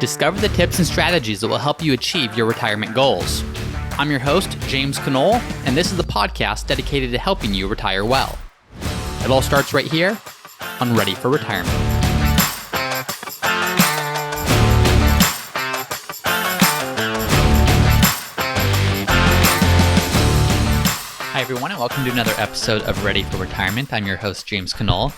Discover the tips and strategies that will help you achieve your retirement goals. I'm your host, James Knoll, and this is the podcast dedicated to helping you retire well. It all starts right here on Ready for Retirement. Hi everyone, and welcome to another episode of Ready for Retirement. I'm your host, James Knoll.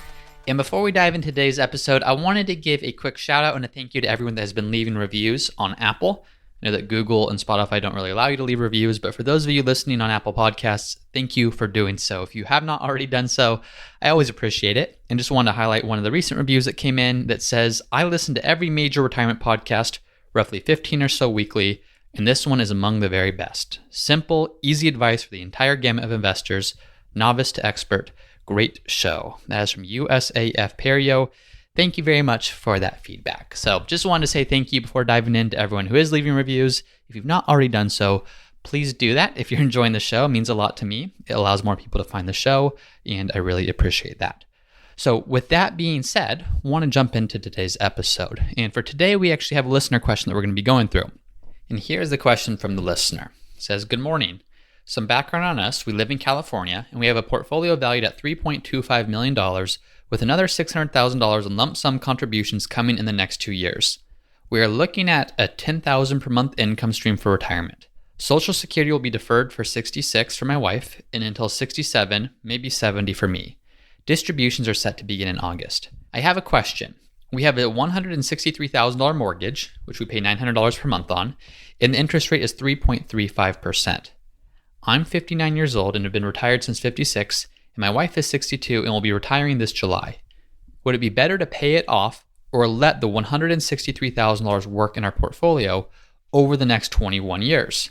And before we dive into today's episode, I wanted to give a quick shout out and a thank you to everyone that has been leaving reviews on Apple. I know that Google and Spotify don't really allow you to leave reviews, but for those of you listening on Apple Podcasts, thank you for doing so. If you have not already done so, I always appreciate it. And just wanted to highlight one of the recent reviews that came in that says, I listen to every major retirement podcast, roughly 15 or so weekly, and this one is among the very best. Simple, easy advice for the entire gamut of investors, novice to expert. Great show. That is from USAF Perio. Thank you very much for that feedback. So just wanted to say thank you before diving into everyone who is leaving reviews. If you've not already done so, please do that. If you're enjoying the show, it means a lot to me. It allows more people to find the show, and I really appreciate that. So with that being said, I want to jump into today's episode. And for today, we actually have a listener question that we're going to be going through. And here's the question from the listener. It says, good morning. Some background on us, we live in California, and we have a portfolio valued at $3.25 million with another $600,000 in lump sum contributions coming in the next 2 years. We are looking at a $10,000 per month income stream for retirement. Social Security will be deferred for 66 for my wife and until 67, maybe 70 for me. Distributions are set to begin in August. I have a question. We have a $163,000 mortgage, which we pay $900 per month on, and the interest rate is 3.35%. I'm 59 years old and have been retired since 56, and my wife is 62 and will be retiring this July. Would it be better to pay it off or let the $163,000 work in our portfolio over the next 21 years?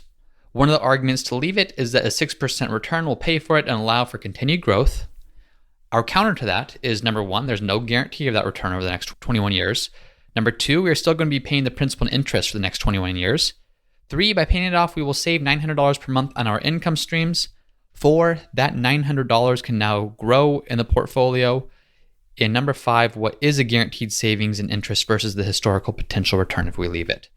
One of the arguments to leave it is that a 6% return will pay for it and allow for continued growth. Our counter to that is, number one, there's no guarantee of that return over the next 21 years. Number two, we are still going to be paying the principal and interest for the next 21 years. 3, by paying it off, we will save $900 per month on our income streams. 4, that $900 can now grow in the portfolio. And number 5, what is a guaranteed savings and interest versus the historical potential return if we leave it?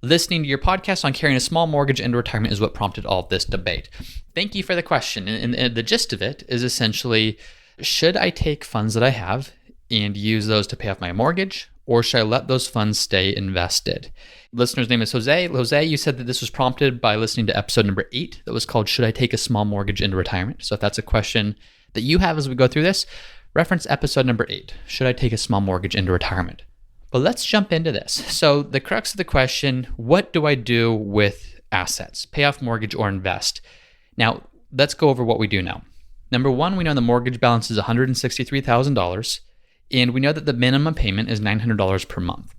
Listening to your podcast on carrying a small mortgage into retirement is what prompted all of this debate. Thank you for the question. And the gist of it is essentially, should I take funds that I have and use those to pay off my mortgage, or should I let those funds stay invested? Listener's name is Jose. Jose, you said that this was prompted by listening to episode number 8 that was called, Should I Take a Small Mortgage into Retirement? So if that's a question that you have as we go through this, reference episode number 8, Should I Take a Small Mortgage into Retirement? But let's jump into this. So the crux of the question, what do I do with assets? Pay off mortgage or invest? Now, let's go over what we do now. Number one, we know the mortgage balance is $163,000, and we know that the minimum payment is $900 per month.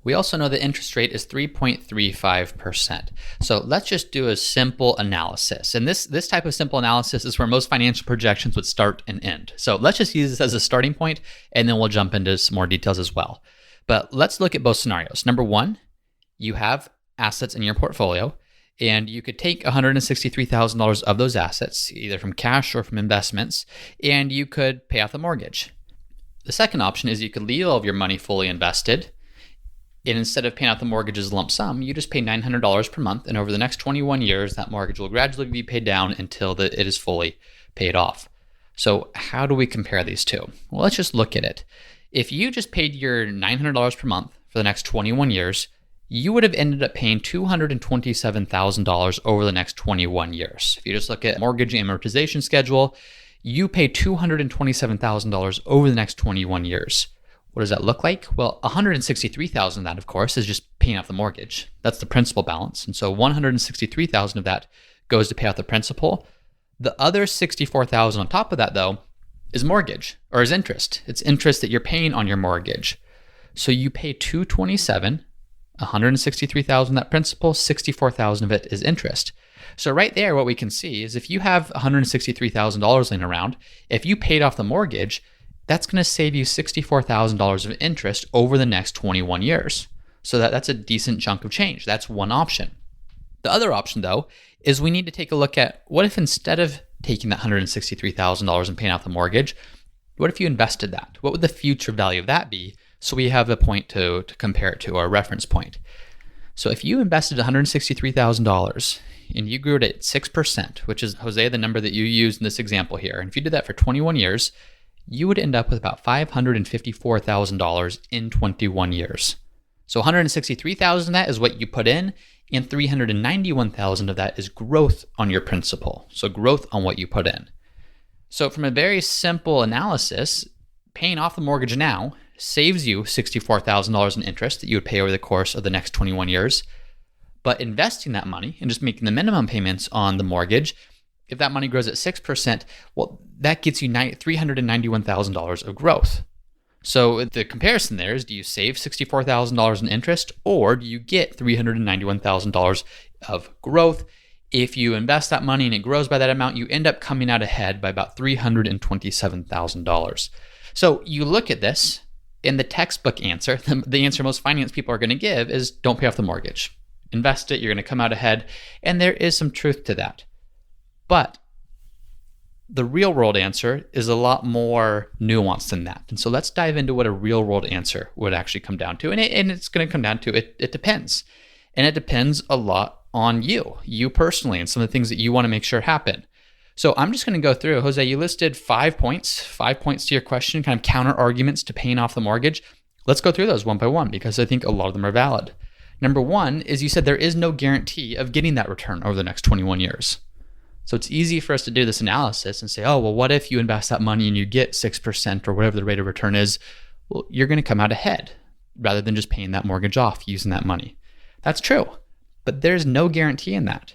We also know the interest rate is 3.35%. So let's just do a simple analysis. And this type of simple analysis is where most financial projections would start and end. So let's just use this as a starting point, and then we'll jump into some more details as well. But let's look at both scenarios. Number one, you have assets in your portfolio, and you could take $163,000 of those assets, either from cash or from investments, and you could pay off the mortgage. The second option is you could leave all of your money fully invested, and instead of paying out the mortgage as a lump sum, you just pay $900 per month, and over the next 21 years, that mortgage will gradually be paid down until it is fully paid off. So how do we compare these two? Well, let's just look at it. If you just paid your $900 per month for the next 21 years, you would have ended up paying $227,000 over the next 21 years. If you just look at mortgage amortization schedule, you pay $227,000 over the next 21 years. What does that look like? Well, $163,000 of that, of course, is just paying off the mortgage. That's the principal balance. And so $163,000 of that goes to pay off the principal. The other $64,000 on top of that, though, is mortgage, or is interest. It's interest that you're paying on your mortgage. So you pay $227,000, $163,000 that principal, $64,000 of it is interest. So right there, what we can see is if you have $163,000 laying around, if you paid off the mortgage, that's going to save you $64,000 of interest over the next 21 years. So that's a decent chunk of change. That's one option. The other option, though, is we need to take a look at what if instead of taking that $163,000 and paying off the mortgage, what if you invested that? What would the future value of that be So we have a point to compare it to, our reference point. So if you invested $163,000 and you grew it at 6%, which is, Jose, the number that you used in this example here, and if you did that for 21 years, you would end up with about $554,000 in 21 years. So $163,000 of that is what you put in, and $391,000 of that is growth on your principal. So growth on what you put in. So from a very simple analysis, paying off the mortgage now saves you $64,000 in interest that you would pay over the course of the next 21 years. But investing that money and just making the minimum payments on the mortgage, if that money grows at 6%, well, that gets you $391,000 of growth. So the comparison there is, do you save $64,000 in interest, or do you get $391,000 of growth? If you invest that money and it grows by that amount, you end up coming out ahead by about $327,000. So you look at this, and the textbook answer, the answer most finance people are going to give is don't pay off the mortgage. Invest it, you're going to come out ahead, and there is some truth to that. But the real world answer is a lot more nuanced than that. And so let's dive into what a real world answer would actually come down to. And it's going to come down to it depends. And it depends a lot on you personally, and some of the things that you want to make sure happen. So I'm just going to go through. Jose, you listed 5 points to your question, kind of counter arguments to paying off the mortgage. Let's go through those one by one because I think a lot of them are valid. Number one is you said there is no guarantee of getting that return over the next 21 years. So it's easy for us to do this analysis and say, oh, well, what if you invest that money and you get 6% or whatever the rate of return is? Well, you're going to come out ahead rather than just paying that mortgage off using that money. That's true, but there's no guarantee in that.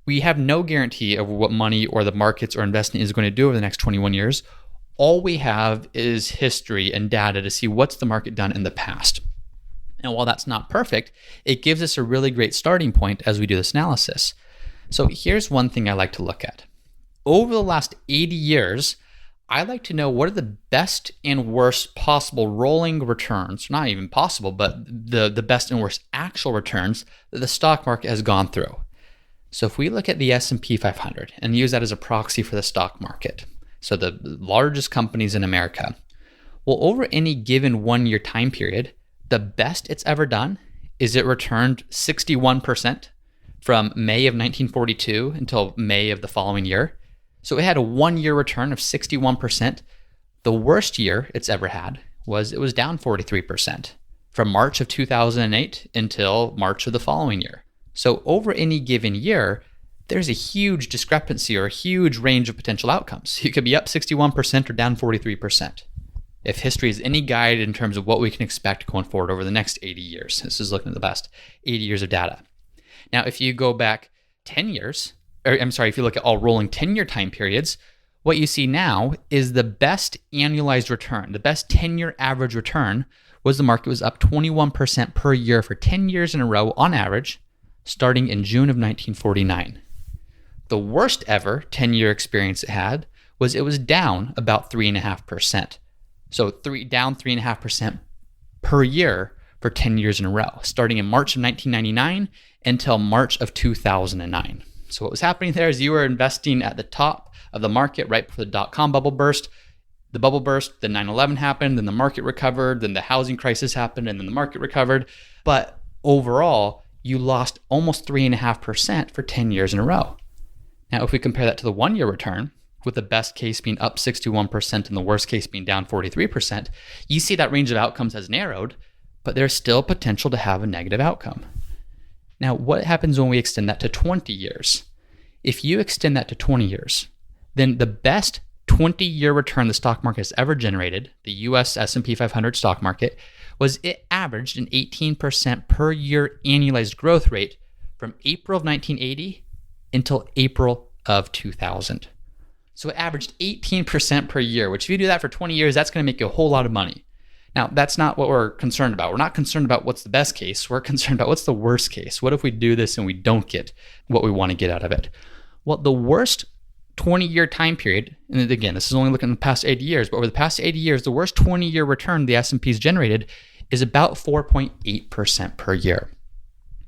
We have no guarantee of what money or the markets or investing is going to do over the next 21 years. All we have is history and data to see what's the market done in the past. And while that's not perfect, it gives us a really great starting point as we do this analysis. So here's one thing I like to look at. Over the last 80 years, I like to know what are the best and worst possible rolling returns, not even possible, but the best and worst actual returns that the stock market has gone through. So if we look at the S&P 500 and use that as a proxy for the stock market, so the largest companies in America, well, over any given 1 year time period, the best it's ever done is it returned 61% from May of 1942 until May of the following year. So it had a 1 year return of 61%. The worst year it's ever had it was down 43% from March of 2008 until March of the following year. So over any given year, there's a huge discrepancy or a huge range of potential outcomes. You could be up 61% or down 43%. If history is any guide in terms of what we can expect going forward over the next 80 years, this is looking at the past 80 years of data. Now, if you go back 10 years, if you look at all rolling 10-year time periods, what you see now is the best annualized return, the best 10-year average return was the market was up 21% per year for 10 years in a row on average, starting in June of 1949. The worst ever 10-year experience it had was it was down about 3.5%. So down 3.5% per year for 10 years in a row, starting in March of 1999 until March of 2009. So what was happening there is you were investing at the top of the market right before the dot-com bubble burst. The bubble burst, then 9/11 happened, then the market recovered, then the housing crisis happened, and then the market recovered. But overall, you lost almost 3.5% for 10 years in a row. Now, if we compare that to the 1 year return, with the best case being up 61% and the worst case being down 43%, you see that range of outcomes has narrowed, but there's still potential to have a negative outcome. Now, what happens when we extend that to 20 years? If you extend that to 20 years, then the best 20-year return the stock market has ever generated, the US S&P 500 stock market, was it averaged an 18% per year annualized growth rate from April of 1980 until April of 2000. So it averaged 18% per year, which if you do that for 20 years, that's going to make you a whole lot of money. Now, that's not what we're concerned about. We're not concerned about what's the best case. We're concerned about what's the worst case. What if we do this and we don't get what we want to get out of it? Well, the worst 20-year time period, and again, this is only looking at the past 80 years, but over the past 80 years, the worst 20-year return the S&P's generated is about 4.8% per year.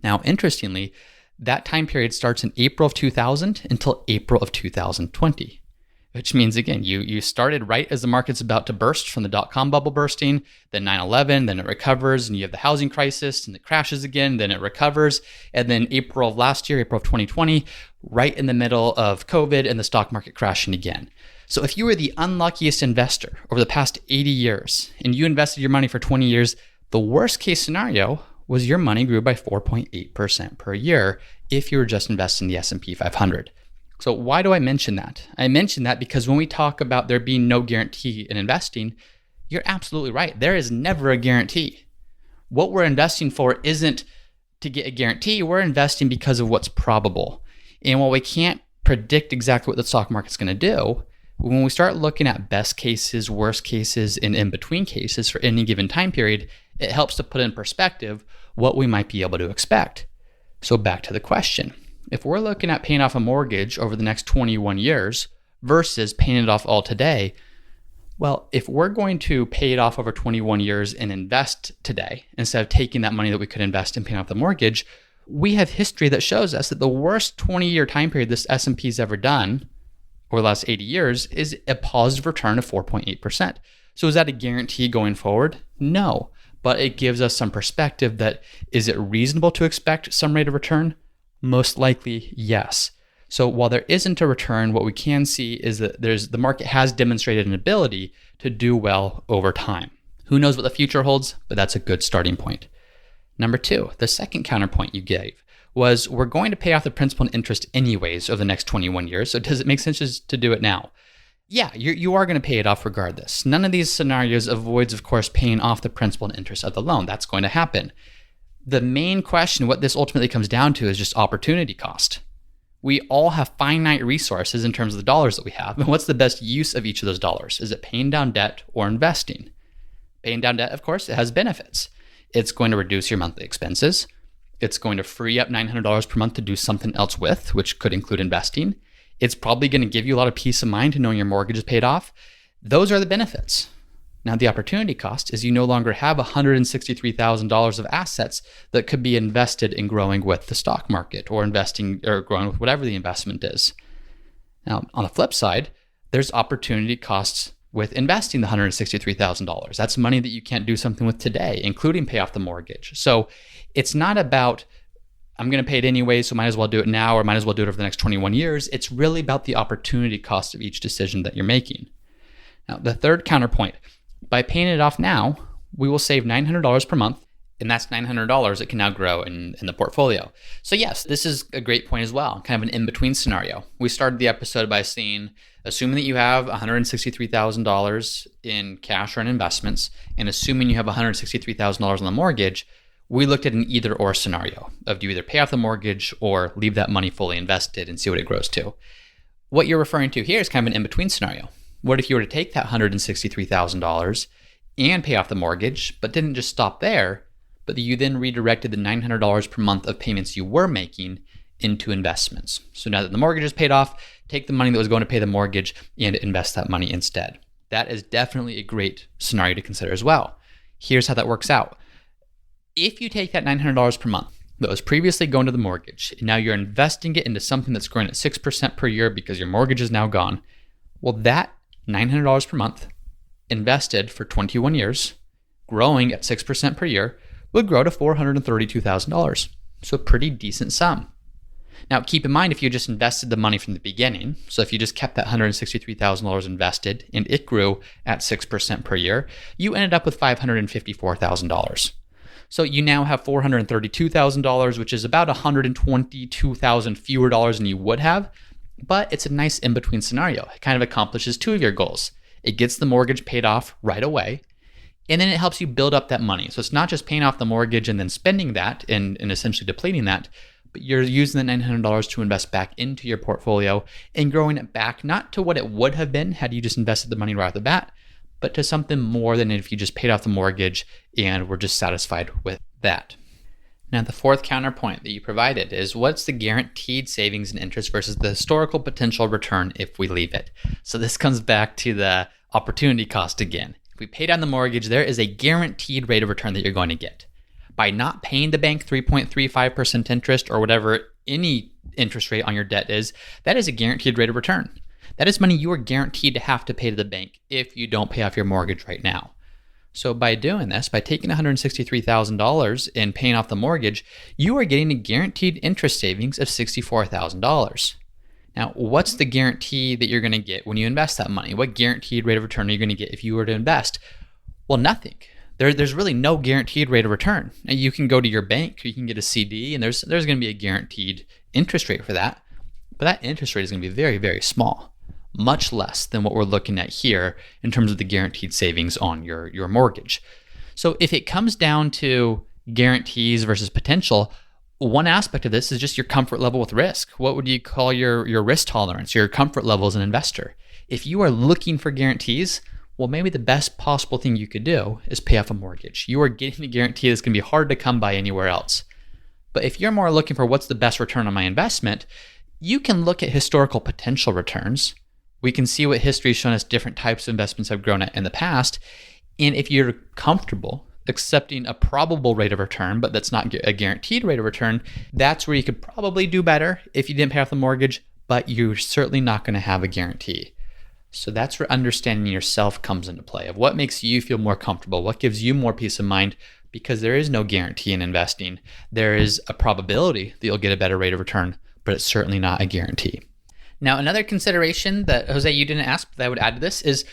Now, interestingly, that time period starts in April of 2000 until April of 2020. which means, again, you started right as the market's about to burst from the dot-com bubble bursting, then 9/11, then it recovers, and you have the housing crisis, and it crashes again, then it recovers, and then April of last year, April of 2020, right in the middle of COVID and the stock market crashing again. So if you were the unluckiest investor over the past 80 years, and you invested your money for 20 years, the worst case scenario was your money grew by 4.8% per year if you were just investing in the S&P 500. So why do I mention that? I mention that because when we talk about there being no guarantee in investing, you're absolutely right. There is never a guarantee. What we're investing for isn't to get a guarantee. We're investing because of what's probable. And while we can't predict exactly what the stock market's going to do, when we start looking at best cases, worst cases, and in-between cases for any given time period, it helps to put in perspective what we might be able to expect. So back to the question. If we're looking at paying off a mortgage over the next 21 years versus paying it off all today, well, if we're going to pay it off over 21 years and invest today, instead of taking that money that we could invest in paying off the mortgage, we have history that shows us that the worst 20-year time period this S&P's ever done over the last 80 years is a positive return of 4.8%. So is that a guarantee going forward? No, but it gives us some perspective that is it reasonable to expect some rate of return? Most likely, yes. So while there isn't a return, what we can see is that the market has demonstrated an ability to do well over time. Who knows what the future holds, but that's a good starting point. Number two, the second counterpoint you gave was we're going to pay off the principal and interest anyways over the next 21 years. So does it make sense just to do it now? Yeah, you are going to pay it off regardless. None of these scenarios avoids, of course, paying off the principal and interest of the loan. That's going to happen. The main question, what this ultimately comes down to, is just opportunity cost. We all have finite resources in terms of the dollars that we have. And what's the best use of each of those dollars? Is it paying down debt or investing? Paying down debt, of course, it has benefits. It's going to reduce your monthly expenses. It's going to free up $900 per month to do something else with, which could include investing. It's probably going to give you a lot of peace of mind to knowing your mortgage is paid off. Those are the benefits. Now, the opportunity cost is you no longer have $163,000 of assets that could be invested in growing with the stock market or investing or growing with whatever the investment is. Now, on the flip side, there's opportunity costs with investing the $163,000. That's money that you can't do something with today, including pay off the mortgage. So it's not about, I'm going to pay it anyway, so might as well do it now or might as well do it over the next 21 years. It's really about the opportunity cost of each decision that you're making. Now, the third counterpoint, by paying it off now, we will save $900 per month, and that's $900 that can now grow in the portfolio. So yes, this is a great point as well, kind of an in-between scenario. We started the episode by saying, assuming that you have $163,000 in cash or in investments, and assuming you have $163,000 on the mortgage, we looked at an either-or scenario of do you either pay off the mortgage or leave that money fully invested and see what it grows to. What you're referring to here is kind of an in-between scenario. What if you were to take that $163,000 and pay off the mortgage, but didn't just stop there, but you then redirected the $900 per month of payments you were making into investments? So now that the mortgage is paid off, take the money that was going to pay the mortgage and invest that money instead. That is definitely a great scenario to consider as well. Here's how that works out. If you take that $900 per month that was previously going to the mortgage, and now you're investing it into something that's growing at 6% per year because your mortgage is now gone, well, that $900 per month invested for 21 years, growing at 6% per year, would grow to $432,000. So a pretty decent sum. Now, keep in mind, if you just invested the money from the beginning, so if you just kept that $163,000 invested and it grew at 6% per year, you ended up with $554,000. So you now have $432,000, which is about $122,000 fewer dollars than you would have. But it's a nice in-between scenario. It kind of accomplishes two of your goals. It gets the mortgage paid off right away, and then it helps you build up that money. So it's not just paying off the mortgage and then spending that and essentially depleting that, but you're using the $900 to invest back into your portfolio and growing it back, not to what it would have been had you just invested the money right off the bat, but to something more than if you just paid off the mortgage and were just satisfied with that. Now, the fourth counterpoint that you provided is what's the guaranteed savings and interest versus the historical potential return if we leave it? So this comes back to the opportunity cost again. If we pay down the mortgage, there is a guaranteed rate of return that you're going to get. By not paying the bank 3.35% interest or whatever any interest rate on your debt is, that is a guaranteed rate of return. That is money you are guaranteed to have to pay to the bank if you don't pay off your mortgage right now. So by doing this, by taking $163,000 and paying off the mortgage, you are getting a guaranteed interest savings of $64,000. Now, what's the guarantee that you're going to get when you invest that money? What guaranteed rate of return are you going to get if you were to invest? Well, nothing. There's really no guaranteed rate of return. Now, you can go to your bank, you can get a CD, and there's going to be a guaranteed interest rate for that. But that interest rate is going to be very, very small, much less than what we're looking at here in terms of the guaranteed savings on your mortgage. So if it comes down to guarantees versus potential, one aspect of this is just your comfort level with risk. What would you call your risk tolerance, your comfort level as an investor? If you are looking for guarantees, well, maybe the best possible thing you could do is pay off a mortgage. You are getting a guarantee that's going to be hard to come by anywhere else. But if you're more looking for what's the best return on my investment, you can look at historical potential returns. We can see what history has shown us different types of investments have grown at in the past. And if you're comfortable accepting a probable rate of return, but that's not a guaranteed rate of return, that's where you could probably do better if you didn't pay off the mortgage, but you're certainly not going to have a guarantee. So that's where understanding yourself comes into play, of what makes you feel more comfortable, what gives you more peace of mind, because there is no guarantee in investing. There is a probability that you'll get a better rate of return, but it's certainly not a guarantee. Now, another consideration that, Jose, you didn't ask, but that I would add to this is,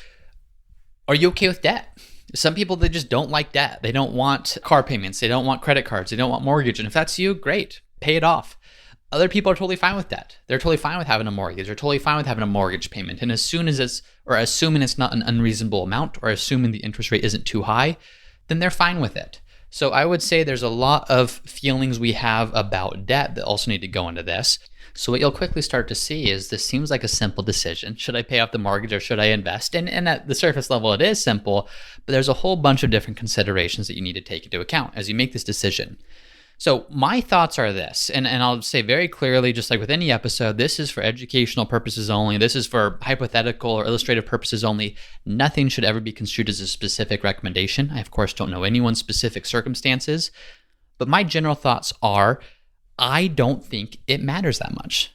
are you okay with debt? Some people, they just don't like debt. They don't want car payments. They don't want credit cards. They don't want mortgage. And if that's you, great, pay it off. Other people are totally fine with debt. They're totally fine with having a mortgage. They're totally fine with having a mortgage payment. And as soon as assuming it's not an unreasonable amount, or assuming the interest rate isn't too high, then they're fine with it. So I would say there's a lot of feelings we have about debt that also need to go into this. So what you'll quickly start to see is this seems like a simple decision. Should I pay off the mortgage or should I invest? And at the surface level, it is simple, but there's a whole bunch of different considerations that you need to take into account as you make this decision. So my thoughts are this, and I'll say very clearly, just like with any episode, this is for educational purposes only. This is for hypothetical or illustrative purposes only. Nothing should ever be construed as a specific recommendation. I, of course, don't know anyone's specific circumstances, but my general thoughts are, I don't think it matters that much.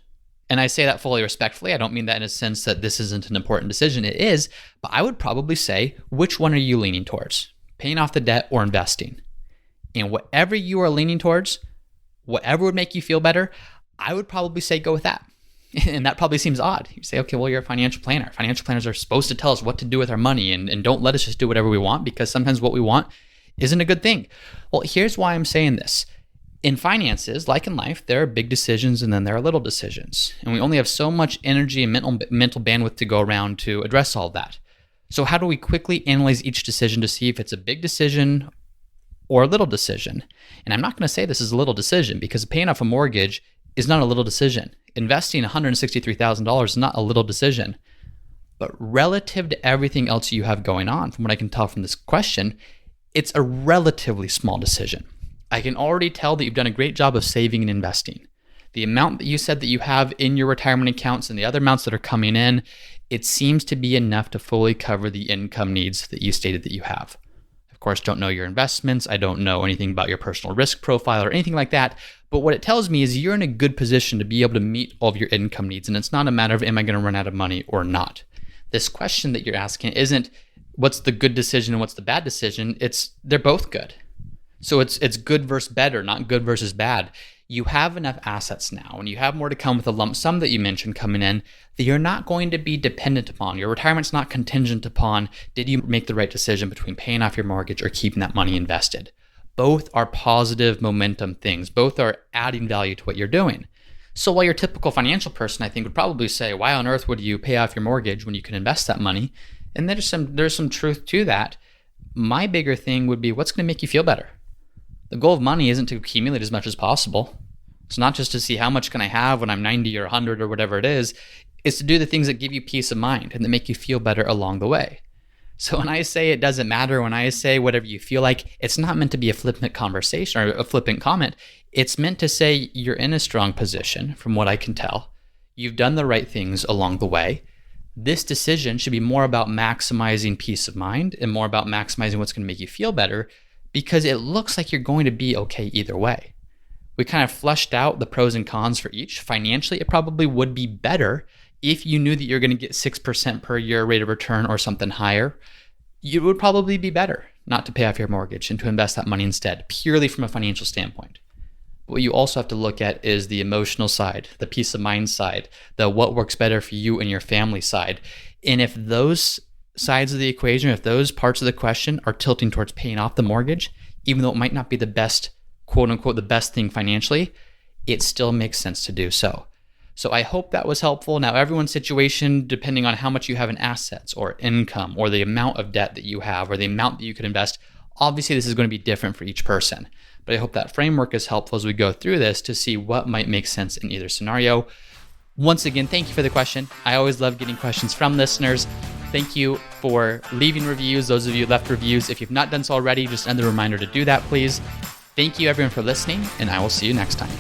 And I say that fully respectfully. I don't mean that in a sense that this isn't an important decision. It is, but I would probably say, which one are you leaning towards? Paying off the debt or investing? And whatever you are leaning towards, whatever would make you feel better, I would probably say go with that. And that probably seems odd. You say, okay, well, you're a financial planner. Financial planners are supposed to tell us what to do with our money and don't let us just do whatever we want, because sometimes what we want isn't a good thing. Well, here's why I'm saying this. In finances, like in life, there are big decisions and then there are little decisions. And we only have so much energy and mental bandwidth to go around to address all of that. So how do we quickly analyze each decision to see if it's a big decision or a little decision? And I'm not going to say this is a little decision, because paying off a mortgage is not a little decision. Investing $163,000 is not a little decision. But relative to everything else you have going on, from what I can tell from this question, it's a relatively small decision. I can already tell that you've done a great job of saving and investing. The amount that you said that you have in your retirement accounts and the other amounts that are coming in, it seems to be enough to fully cover the income needs that you stated that you have. Of course, don't know your investments. I don't know anything about your personal risk profile or anything like that. But what it tells me is you're in a good position to be able to meet all of your income needs. And it's not a matter of, am I going to run out of money or not? This question that you're asking isn't what's the good decision and what's the bad decision. It's they're both good. So it's good versus better, not good versus bad. You have enough assets now, and you have more to come with the lump sum that you mentioned coming in, that you're not going to be dependent upon. Your retirement's not contingent upon, did you make the right decision between paying off your mortgage or keeping that money invested? Both are positive momentum things. Both are adding value to what you're doing. So while your typical financial person, I think, would probably say, why on earth would you pay off your mortgage when you can invest that money? And there's some truth to that. My bigger thing would be, what's going to make you feel better? The goal of money isn't to accumulate as much as possible. It's not just to see how much can I have when I'm 90 or 100 or whatever it is. It's to do the things that give you peace of mind and that make you feel better along the way. So when I say it doesn't matter, when I say whatever you feel like, it's not meant to be a flippant conversation or a flippant comment. It's meant to say you're in a strong position from what I can tell. You've done the right things along the way. This decision should be more about maximizing peace of mind and more about maximizing what's going to make you feel better, because it looks like you're going to be okay either way. We kind of fleshed out the pros and cons for each. Financially, it probably would be better If you knew that you're going to get 6% per year rate of return or something higher, it would probably be better not to pay off your mortgage and to invest that money instead, purely from a financial standpoint. But what you also have to look at is the emotional side, the peace of mind side, the what works better for you and your family side. And if those sides of the equation, if those parts of the question are tilting towards paying off the mortgage, even though it might not be the best, quote unquote, the best thing financially, it still makes sense to do so. So I hope that was helpful. Now, everyone's situation, depending on how much you have in assets or income or the amount of debt that you have or the amount that you could invest, obviously this is going to be different for each person. But I hope that framework is helpful as we go through this to see what might make sense in either scenario. Once again, thank you for the question. I always love getting questions from listeners. Thank you for leaving reviews. Those of you who left reviews, if you've not done so already, just another reminder to do that, please. Thank you everyone for listening, and I will see you next time.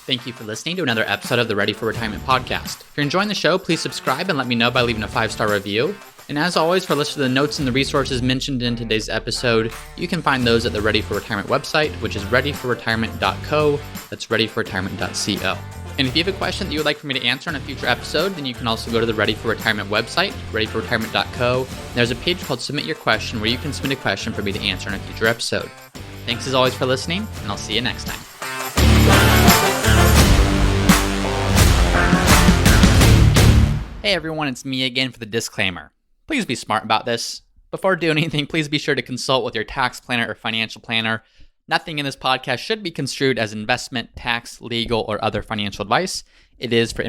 Thank you for listening to another episode of the Ready for Retirement podcast. If you're enjoying the show, please subscribe and let me know by leaving a 5-star review. And as always, for a list of the notes and the resources mentioned in today's episode, you can find those at the Ready for Retirement website, which is readyforretirement.co. That's readyforretirement.co. And if you have a question that you would like for me to answer in a future episode, then you can also go to the Ready for Retirement website, readyforretirement.co. There's a page called Submit Your Question where you can submit a question for me to answer in a future episode. Thanks as always for listening, and I'll see you next time. Hey everyone, it's me again for the disclaimer. Please be smart about this. Before doing anything, please be sure to consult with your tax planner or financial planner. Nothing in this podcast should be construed as investment, tax, legal, or other financial advice. It is for